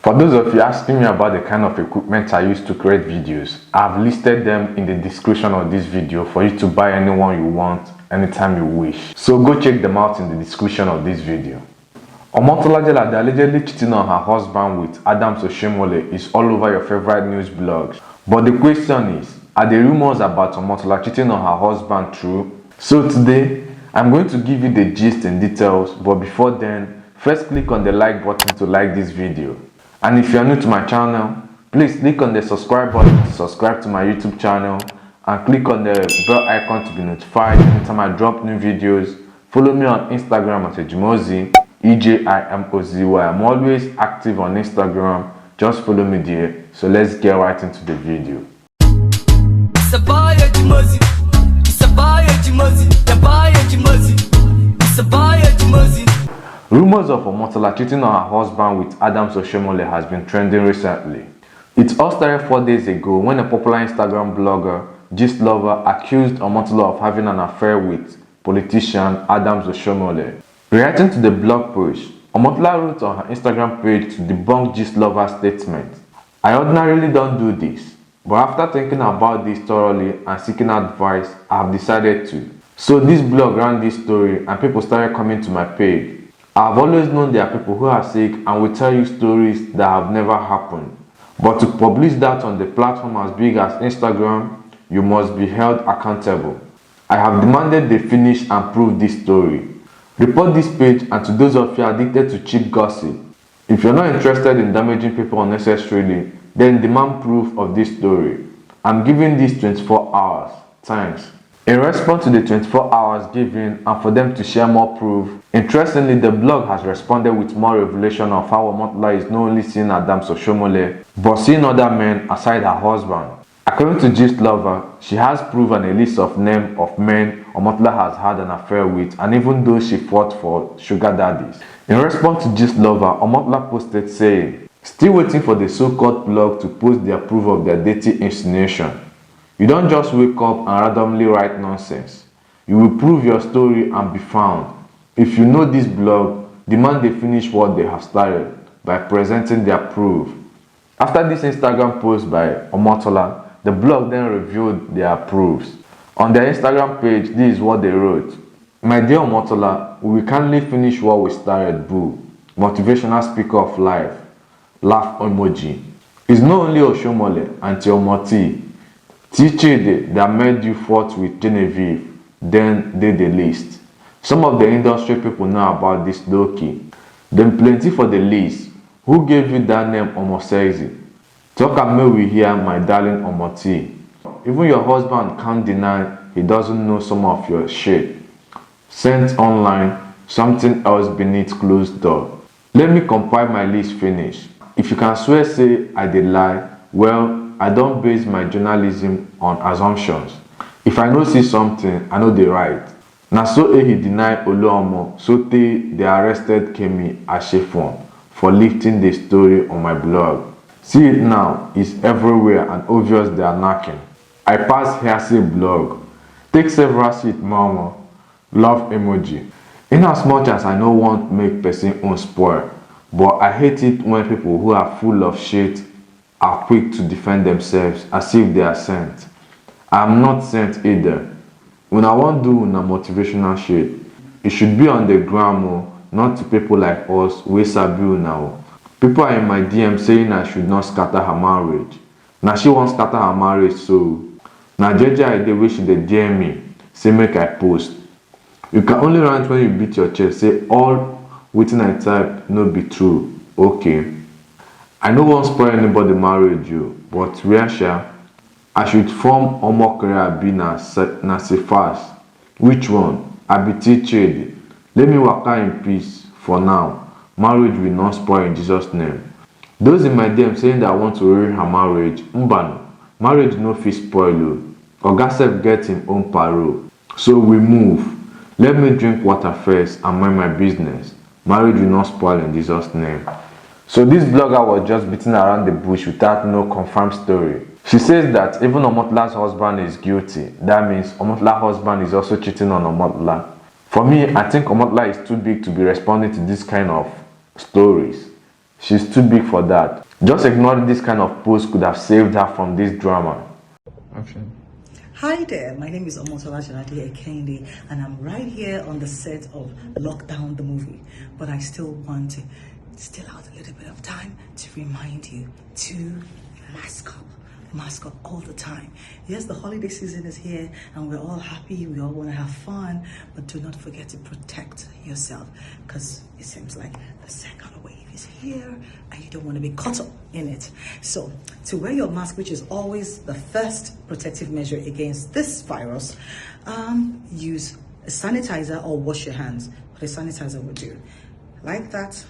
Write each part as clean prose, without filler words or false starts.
For those of you asking me about the kind of equipment I use to create videos, I've listed them in the description of this video for you to buy anyone you want, anytime you wish. So go check them out in the description of this video. Omotola Jalade allegedly cheating on her husband with Adams Oshiomhole is all over your favorite news blogs. But the question is, are the rumors about Omotola cheating on her husband true? So today, I'm going to give you the gist and details, but before then, first click on the like button to like this video. And if you are new to my channel, please click on the subscribe button to subscribe to my YouTube channel and click on the bell icon to be notified anytime I drop new videos. Follow me on Instagram at Ejimozi, EJIMOZY. I'm always active on Instagram. Just follow me there. So let's get right into the video. It's a boy Ejimozi. It's a boy Ejimozi. The boy Ejimozi. It's a boy Ejimozi. Rumors of Omotola cheating on her husband with Adams Oshiomhole has been trending recently. It all started 4 days ago when a popular Instagram blogger, Gist Lover, accused Omotola of having an affair with politician Adams Oshiomhole. Reacting to the blog post, Omotola wrote on her Instagram page to debunk Gist Lover's statement. I ordinarily don't do this, but after thinking about this thoroughly and seeking advice, I have decided to. So this blog ran this story and people started coming to my page. I've always known there are people who are sick and will tell you stories that have never happened. But to publish that on the platform as big as Instagram, you must be held accountable. I have demanded they finish and prove this story. Report this page, and to those of you addicted to cheap gossip, if you're not interested in damaging people unnecessarily, then demand proof of this story. I'm giving this 24 hours. Thanks. In response to the 24 hours given and for them to share more proof, interestingly, the blog has responded with more revelation of how Omotola is not only seeing Adams Oshiomhole, but seeing other men aside her husband. According to Gist Lover, she has proven a list of names of men Omotola has had an affair with, and even though she fought for sugar daddies. In response to Gist Lover, Omotola posted saying, "Still waiting for the so-called blog to post their proof of their dating insinuation. You don't just wake up and randomly write nonsense. You will prove your story and be found. If you know this blog, demand they finish what they have started by presenting their proof." After this Instagram post by Omotola, the blog then revealed their proofs. On their Instagram page, this is what they wrote. "My dear Omotola, we will kindly finish what we started, boo. Motivational speaker of life. Laugh emoji. It's not only Oshiomhole, Auntie Omoti, Tichede that made you fought with Genevieve, then did the list. Some of the industry people know about this low-key. Then plenty for the list. Who gave you that name Omosexy? Talk and may we hear, my darling Omoti. Even your husband can't deny he doesn't know some of your shit. Sent online, something else beneath closed door. Let me compile my list finish. If you can swear say I did lie, well, I don't base my journalism on assumptions. If I know see something, I know they right. Na so he denied Oluomo, so they arrested Kemi Ashefon for lifting the story on my blog. See it now, it's everywhere and obvious they are knocking. I pass here say blog. Take several seat mama. Love emoji. In as much as I no want make person own spoil, but I hate it when people who are full of shit are quick to defend themselves as if they are sent. I am not sent either. When I want do una motivational shit, it should be on the gram, not to people like us wey sabi now. People are in my DM saying I should not scatter her marriage. Now she won't scatter her marriage, so now Jeje Aide wey she dey DM me say make I post. You can only rant when you beat your chest, say all wetin I type no be true. Okay. I no wan spoil anybody marriage you, but where sha? I should form Omokere abi na Sefas. Which one? Abi Tichede. Let me waka in peace for now. Marriage will not spoil in Jesus' name. Those in my DM saying that I want to ruin her marriage, mbano. Marriage no fit spoil. Oga sef get him own parole. So we move. Let me drink water first and mind my business. Marriage will not spoil in Jesus' name. So this blogger was just beating around the bush without no confirmed story. She says that even Omotola's husband is guilty. That means Omotola's husband is also cheating on Omotola. For me, I think Omotola is too big to be responding to this kind of stories. She's too big for that. Just ignoring this kind of post could have saved her from this drama. Action. Hi there, my name is Omotola Janade Ekende, and I'm right here on the set of Lockdown the movie. But I still want to steal out a little bit of time to remind you to mask up all the time. Yes, the holiday season is here and we're all happy, we all want to have fun, but do not forget to protect yourself, because it seems like the second wave is here and you don't want to be caught up in it. So to wear your mask, which is always the first protective measure against this virus, use a sanitizer or wash your hands. But a sanitizer will do like that,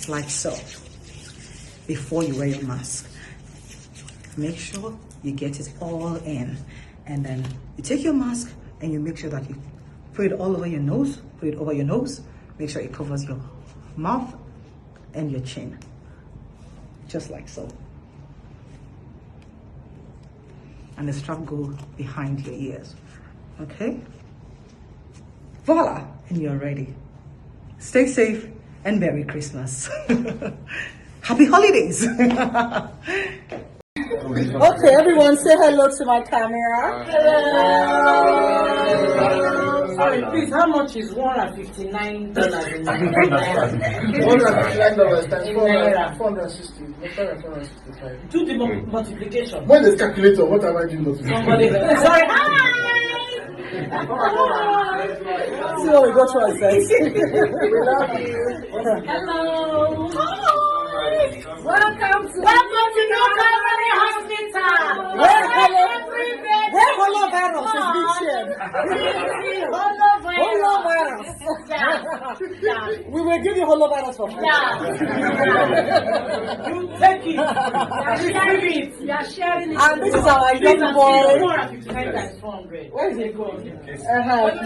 like so, before you wear your mask. Make sure you get it all in, and then you take your mask and you make sure that you put it all over your nose, make sure it covers your mouth and your chin, just like so. And the strap go behind your ears, okay? Voila, and you're ready. Stay safe and Merry Christmas. Happy holidays. Okay, everyone say hello to my camera. Hello. Sorry, please, how much is $159 in Naira? $159 times 460. 465. Do the multiplication. When there's calculator, what am I doing? Somebody. Sorry. Hi. See what we got for ourselves. We love you. Hello. Welcome to North Calvary Hospital. Where coronavirus is being shared. Holovirus. Yeah. We will give you holovirus for free. Yeah. You take it. You are sharing it. And this is our young boy. 459 times 400. Where is it going?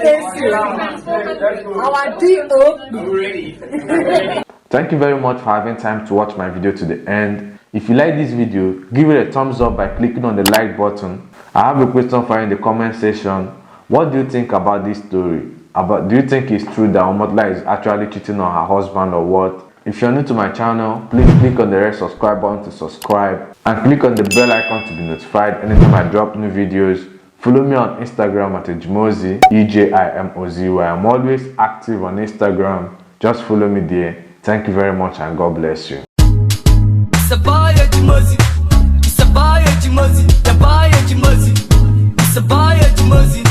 Thank you. Our DO. Thank you very much for having time to watch my video to the end. If you like this video, give it a thumbs up by clicking on the like button. I have a question for you in the comment section. What do you think about this story? Do you think it's true that Omotola is actually cheating on her husband or what? If you're new to my channel, please click on the red subscribe button to subscribe and click on the bell icon to be notified anytime I drop new videos. Follow me on Instagram at Ejimozi, EJIMOZY. I'm always active on Instagram. Just follow me there. Thank you very much and God bless you. It's a boy Ejimozi. It's a boy Ejimozi. The boy Ejimozi. It's a boy Ejimozi.